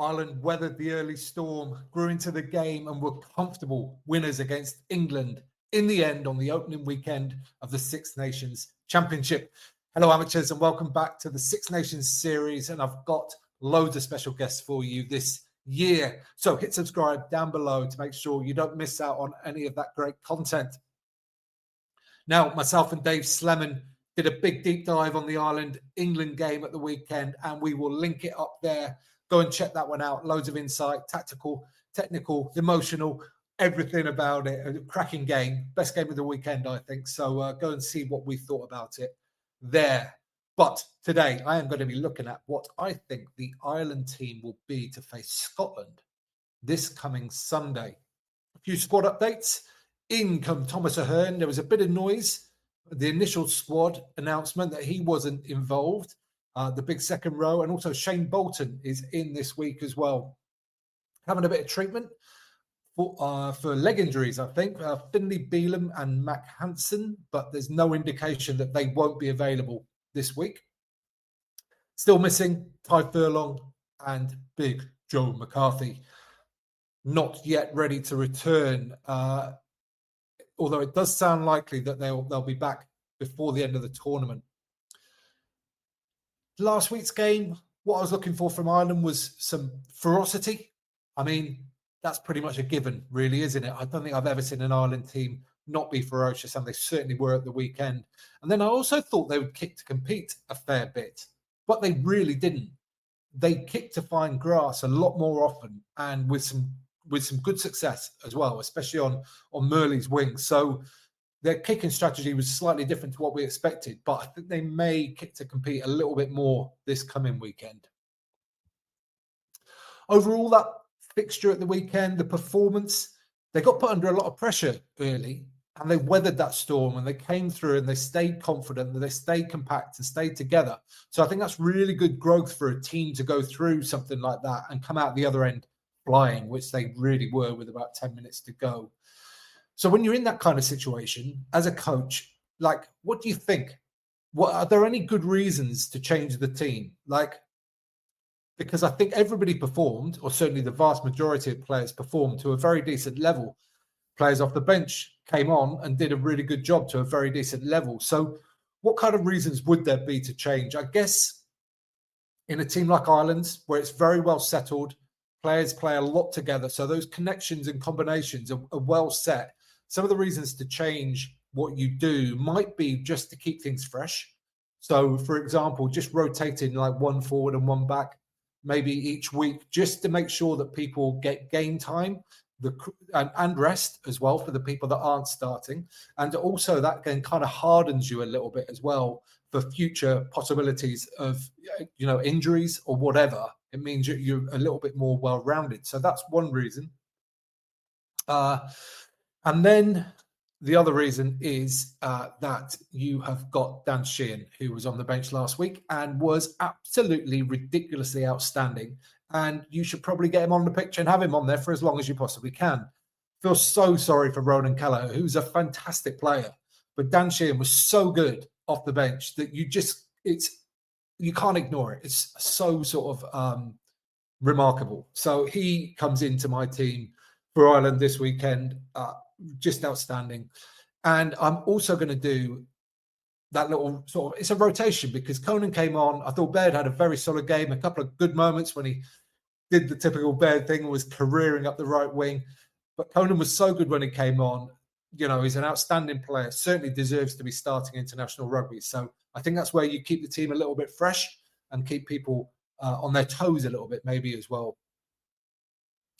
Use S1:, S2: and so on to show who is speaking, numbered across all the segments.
S1: Ireland weathered the early storm, grew into the game, and were comfortable winners against England in the end on the opening weekend of the Six Nations Championship. Hello, amateurs, and welcome back to the Six Nations series. And I've got loads of special guests for you this year. So hit subscribe down below to make sure you don't miss out on any of that great content. Now, myself and Dave Slemon did a big deep dive on the Ireland-England game at the weekend, and we will link it up there. Go and check that one out. Loads of insight, tactical, technical, emotional, everything about it. A cracking game. Best game of the weekend, I think. So go and see what we thought about it there. But today, I am going to be looking at what I think the Ireland team will be to face Scotland this coming Sunday. A few squad updates. In come Thomas Ahern. There was a bit of noise. The initial squad announcement that he wasn't involved. The big second row, and also Shane Bolton is in this week as well, having a bit of treatment for leg injuries, I think. Finlay Bealham and Mac Hansen, but there's no indication that they won't be available this week. Still missing Ty Furlong and Big Joe McCarthy. Not yet ready to return, although it does sound likely that they'll be back before the end of the tournament. Last week's game, what I was looking for from Ireland was some ferocity. I mean, that's pretty much a given, really, isn't it? I don't think I've ever seen an Ireland team not be ferocious, and they certainly were at the weekend. And then I also thought they would kick to compete a fair bit, but they really didn't. They kicked to find grass a lot more often, and with some good success as well, especially on Murley's wing. So their kicking strategy was slightly different to what we expected, but I think they may kick to compete a little bit more this coming weekend. Overall, that fixture at the weekend, the performance, they got put under a lot of pressure early, and they weathered that storm, and they came through, and they stayed confident, and they stayed compact and stayed together. So I think that's really good growth for a team to go through something like that and come out the other end flying, which they really were with about 10 minutes to go. So when you're in that kind of situation as a coach, like, what do you think? Are there any good reasons to change the team? Because I think everybody performed, or certainly the vast majority of players performed to a very decent level. Players off the bench came on and did a really good job to a very decent level. So what kind of reasons would there be to change? I guess in a team like Ireland's, where it's very well settled, players play a lot together, so those connections and combinations are well set. Some of the reasons to change what you do might be just to keep things fresh. So, for example, just rotating like one forward and one back, maybe each week, just to make sure that people get game time and rest as well for the people that aren't starting. And also that then kind of hardens you a little bit as well for future possibilities of, injuries or whatever. It means you're a little bit more well-rounded. So that's one reason. And then the other reason is that you have got Dan Sheehan, who was on the bench last week and was absolutely ridiculously outstanding. And you should probably get him on the pitch and have him on there for as long as you possibly can. Feel so sorry for Ronan Kelleher, who's a fantastic player. But Dan Sheehan was so good off the bench that you can't ignore it. It's so sort of remarkable. So he comes into my team for Ireland this weekend, just outstanding. And I'm also going to do that little sort of, it's a rotation because Conan came on. I thought Baird had a very solid game, a couple of good moments when he did the typical Baird thing, was careering up the right wing. But Conan was so good when he came on. He's an outstanding player, certainly deserves to be starting international rugby. So I think that's where you keep the team a little bit fresh and keep people on their toes a little bit maybe as well.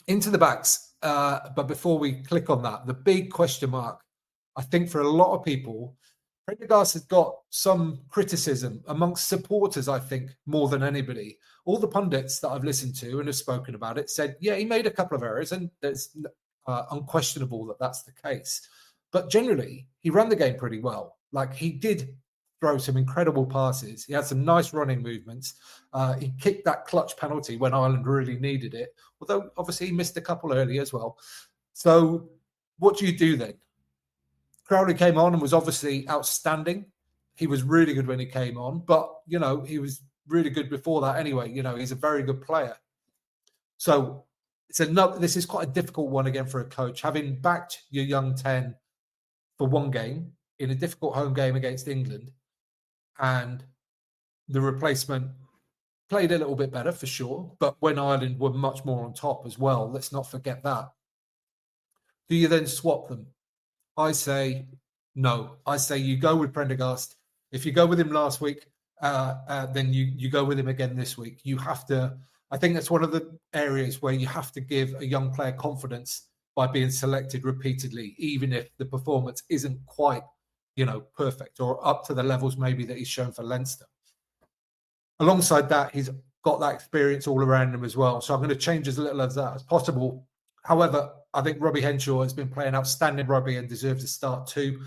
S1: Into the backs. But before we click on that, the big question mark, I think for a lot of people, Prendergast has got some criticism amongst supporters, I think, more than anybody. All the pundits that I've listened to and have spoken about it said, yeah, he made a couple of errors, and it's unquestionable that that's the case. But generally, he ran the game pretty well. Like, he did throw some incredible passes. He had some nice running movements. He kicked that clutch penalty when Ireland really needed it, although obviously he missed a couple early as well. So what do you do then? Crowley came on and was obviously outstanding. He was really good when he came on, but, he was really good before that anyway. He's a very good player. So this is quite a difficult one again for a coach, having backed your young 10 for one game in a difficult home game against England, and the replacement played a little bit better for sure, but when Ireland were much more on top as well, let's not forget that. Do you then swap them? I say no. I say you go with Prendergast. If you go with him last week, then you go with him again this week. You have to. I think that's one of the areas where you have to give a young player confidence by being selected repeatedly, even if the performance isn't quite, perfect or up to the levels maybe that he's shown for Leinster. Alongside that, he's got that experience all around him as well. So I'm going to change as little of that as possible. However, I think Robbie Henshaw has been playing outstanding rugby and deserves a start too.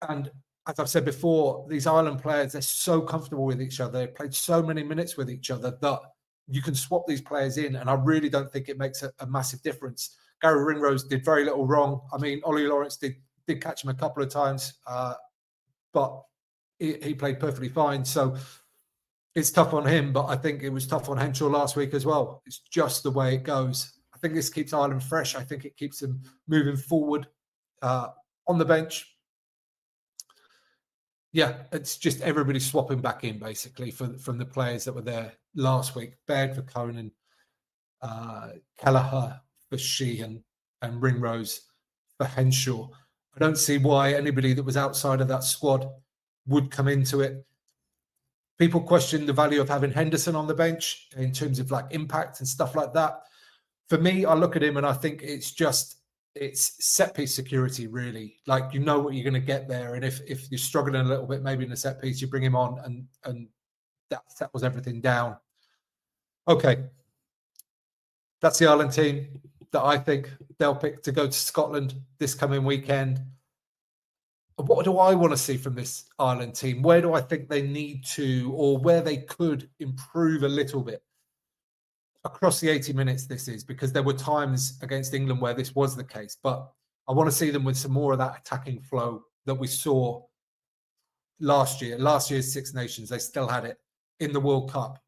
S1: And as I've said before, these Ireland players, they're so comfortable with each other. They've played so many minutes with each other that you can swap these players in. And I really don't think it makes a massive difference. Gary Ringrose did very little wrong. I mean, Ollie Lawrence did catch him a couple of times, but he played perfectly fine. So it's tough on him, but I think it was tough on Henshaw last week as well. It's just the way it goes. I think this keeps Ireland fresh. I think it keeps them moving forward on the bench. Yeah, it's just everybody swapping back in basically from the players that were there last week. Baird for Conan, Kelleher for Sheehan, and Ringrose for Henshaw. I don't see why anybody that was outside of that squad would come into it. People question the value of having Henderson on the bench in terms of like impact and stuff like that. For me, I look at him and I think it's set piece security, really. Like, you know what you're going to get there. And if you're struggling a little bit, maybe in a set piece, you bring him on and that settles everything down. Okay. That's the Ireland team that I think they'll pick to go to Scotland this coming weekend. What do I want to see from this Ireland team? Where do I think they need to, or where they could improve a little bit? Across the 80 minutes this is, because there were times against England where this was the case, but I want to see them with some more of that attacking flow that we saw last year. Last year's Six Nations, they still had it. In the World Cup,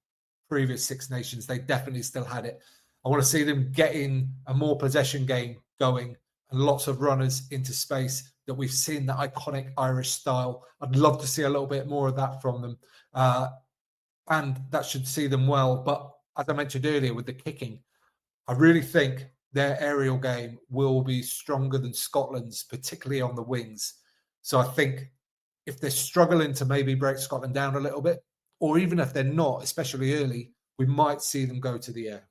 S1: previous Six Nations, they definitely still had it. I want to see them getting a more possession game going and lots of runners into space that we've seen, the iconic Irish style. I'd love to see a little bit more of that from them. And that should see them well. But as I mentioned earlier with the kicking, I really think their aerial game will be stronger than Scotland's, particularly on the wings. So I think if they're struggling to maybe break Scotland down a little bit, or even if they're not, especially early, we might see them go to the air.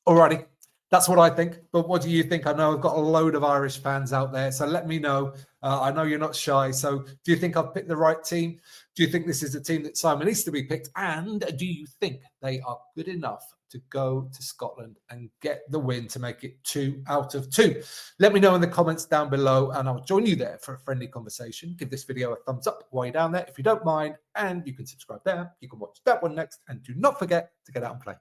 S1: Alrighty, that's what I think. But what do you think? I know I've got a load of Irish fans out there, so let me know. I know you're not shy. So do you think I've picked the right team? Do you think this is the team that Simon Easterby picked? And do you think they are good enough to go to Scotland and get the win to make it 2 out of 2? Let me know in the comments down below, and I'll join you there for a friendly conversation. Give this video a thumbs up while you're down there if you don't mind, and you can subscribe there. You can watch that one next, and do not forget to get out and play.